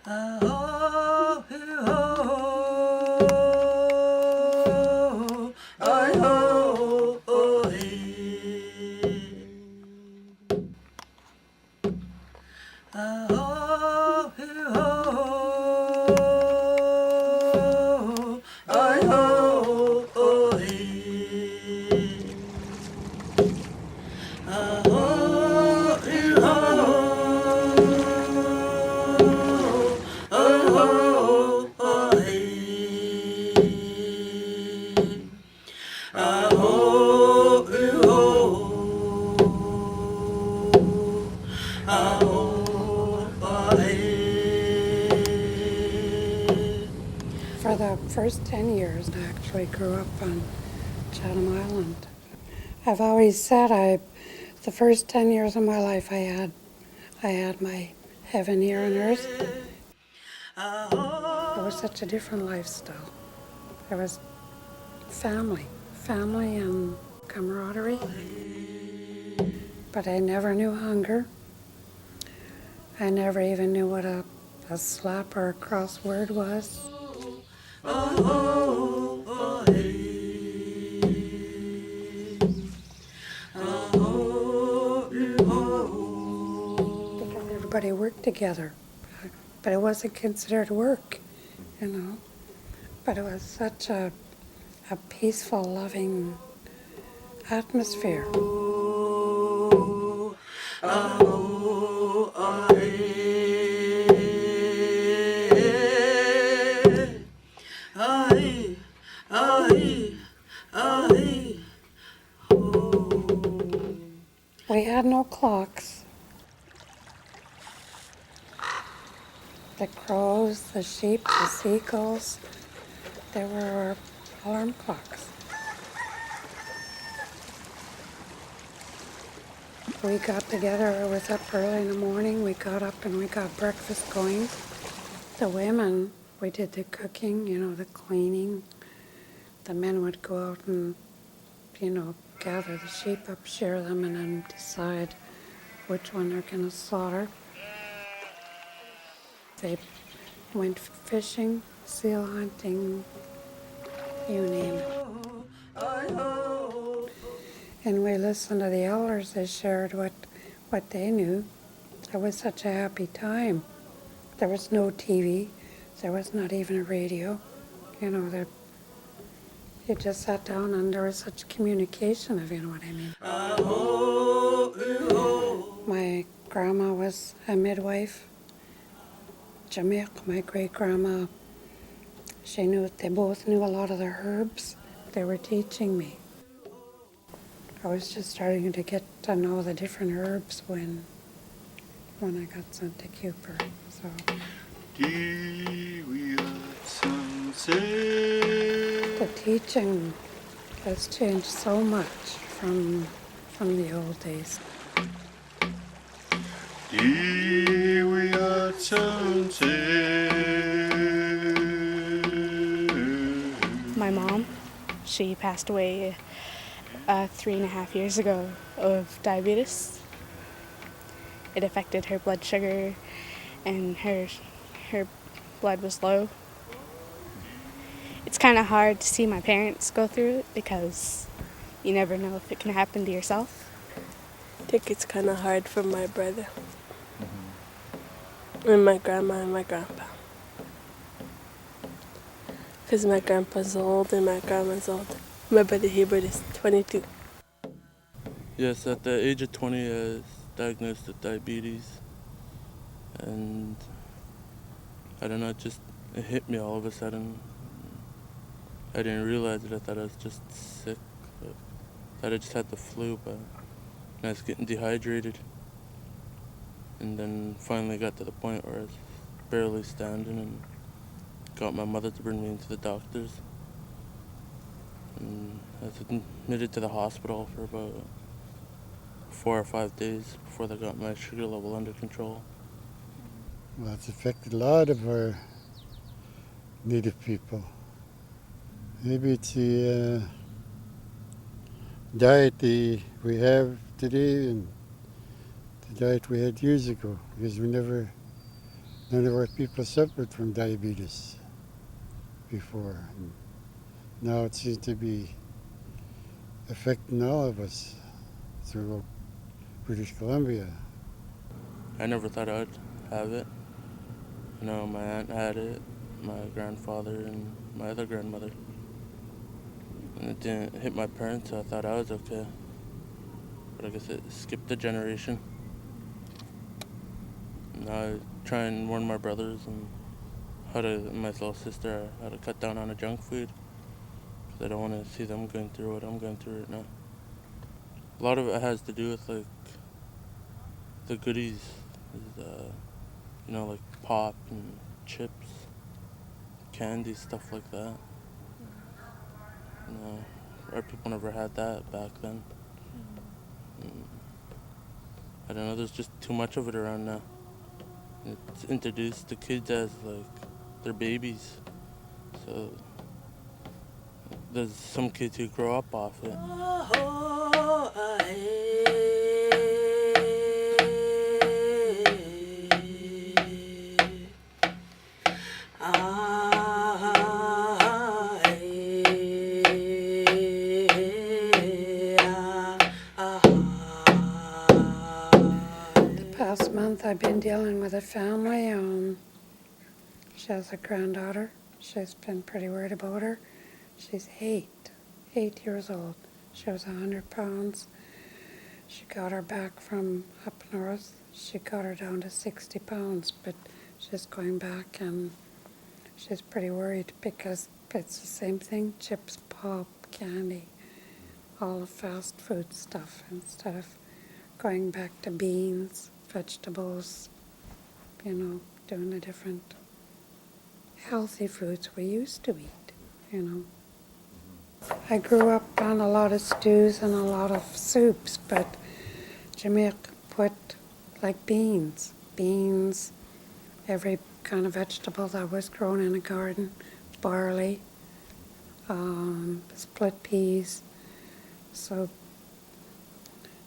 For the first 10 years, I actually grew up on Chatham Island. I've always said the first 10 years of my life I had my heaven here on earth. It was such a different lifestyle. There was family and camaraderie. But I never knew hunger. I never even knew what a slap or a crossword was. Because everybody worked together. But it wasn't considered work, you know. But it was such a peaceful, loving atmosphere. We had no clocks. The crows, the sheep, the seagulls, they were our alarm clocks. We got together, I was up early in the morning, we got up and we got breakfast going. The women, we did the cooking, you know, the cleaning. The men would go out and, you know, gather the sheep up, shear them, and then decide which one they're going to slaughter. They went fishing, seal hunting, you name it. And we listened to the elders. They shared what they knew. It was such a happy time. There was no TV. There was not even a radio. You know, that you just sat down and there was such communication, if you know what I mean. My grandma was a midwife. Jamaica, my great-grandma, they both knew a lot of the herbs. They were teaching me. I was just starting to get to know the different herbs when I got sent to Cooper. So. The teaching has changed so much from the old days. My mom, she passed away 3.5 years ago of diabetes. It affected her blood sugar and her blood was low. It's kind of hard to see my parents go through it because you never know if it can happen to yourself. I think it's kind of hard for my brother and my grandma and my grandpa. Because my grandpa's old and my grandma's old. My brother Hubert is 22. Yes, at the age of 20, I was diagnosed with diabetes. And I don't know, it hit me all of a sudden. I didn't realize it. I thought I was just sick. I thought I just had the flu, but I was getting dehydrated. And then finally got to the point where I was barely standing and got my mother to bring me into the doctors. And I was admitted to the hospital for about 4 or 5 days before they got my sugar level under control. Well, it's affected a lot of our Native people. Maybe it's the diet we have today and the diet we had years ago, because we never In other words, people suffered from diabetes before. And now it seems to be affecting all of us throughout British Columbia. I never thought I'd have it. You know, my aunt had it, my grandfather, and my other grandmother. And it didn't hit my parents, so I thought I was okay. But I guess it skipped a generation. Now I try and warn my brothers and my little sister, how to cut down on the junk food. Because I don't want to see them going through what I'm going through right now. A lot of it has to do with, like, the goodies. You know, like pop and chips, candy, stuff like that. You know, our people never had that back then. I don't know, there's just too much of it around now. It's introduced to kids as, like, they're babies. So there's some kids who grow up off it. The past month I've been dealing with a family. She has a granddaughter. She's been pretty worried about her. She's 8 years old. She was 100 pounds. She got her back from up north. She got her down to 60 pounds, but she's going back and she's pretty worried because it's the same thing, chips, pop, candy, all the fast food stuff instead of going back to beans, vegetables, doing the different healthy foods we used to eat. I grew up on a lot of stews and a lot of soups, but Jamaica put like beans, every kind of vegetable that was grown in a garden, barley, split peas. So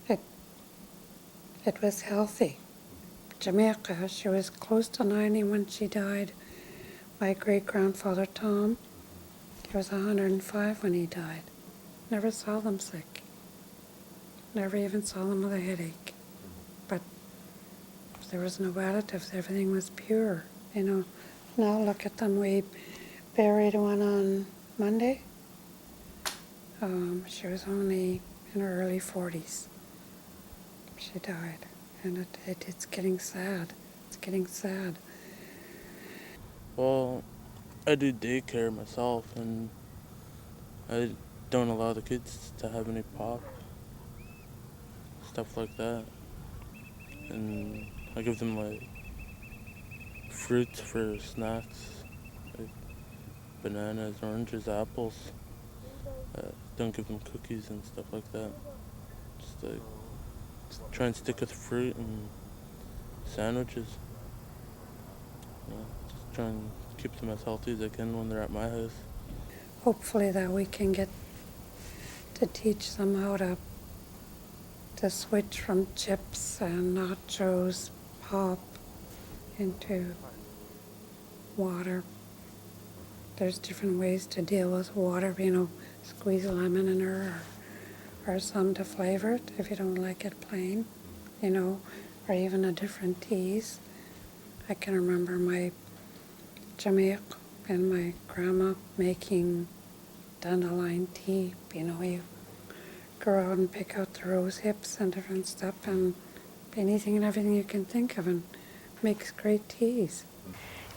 it was healthy. Jamaica, she was close to 90 when she died. My great-grandfather Tom, he was 105 when he died. Never saw them sick. Never even saw them with a headache. But there was no additives. Everything was pure. Now look at them. We buried one on Monday. She was only in her early 40s. She died. And it's getting sad. It's getting sad. Well, I do daycare myself, and I don't allow the kids to have any pop, stuff like that. And I give them, like, fruits for snacks, like bananas, oranges, apples. Don't give them cookies and stuff like that. Just try and stick with fruit and sandwiches. Just try and keep them as healthy as I can when they're at my house. Hopefully that we can get to teach them how to switch from chips and nachos, pop, into water. There's different ways to deal with water, squeeze a lemon in her or some to flavor it if you don't like it plain, or even a different teas. I can remember my Jamaica and my grandma making dandelion tea. You go out and pick out the rose hips and different stuff and anything and everything you can think of and makes great teas.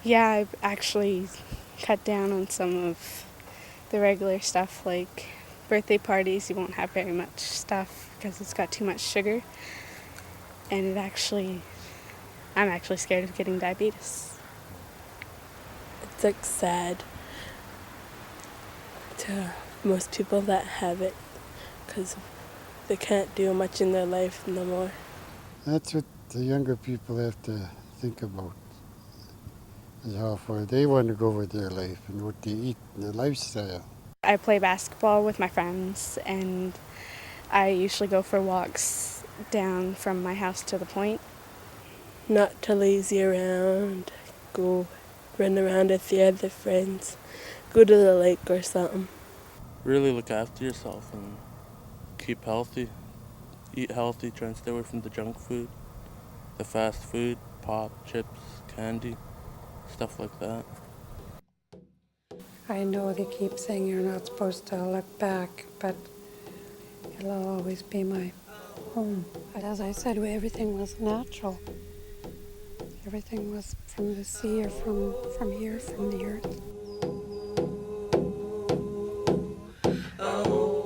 Yeah, I've actually cut down on some of the regular stuff, like birthday parties. You won't have very much stuff because it's got too much sugar. And I'm actually scared of getting diabetes. It's like sad to most people that have it because they can't do much in their life no more. That's what the younger people have to think about, is how far they want to go with their life and what they eat and their lifestyle. I play basketball with my friends, and I usually go for walks down from my house to the point. Not to lazy around, go run around with the other friends, go to the lake or something. Really look after yourself and keep healthy. Eat healthy, try and stay away from the junk food, the fast food, pop, chips, candy, stuff like that. I know they keep saying you're not supposed to look back, but it'll always be my home. As I said, everything was natural. Everything was from the sea or from here, from the earth. Oh,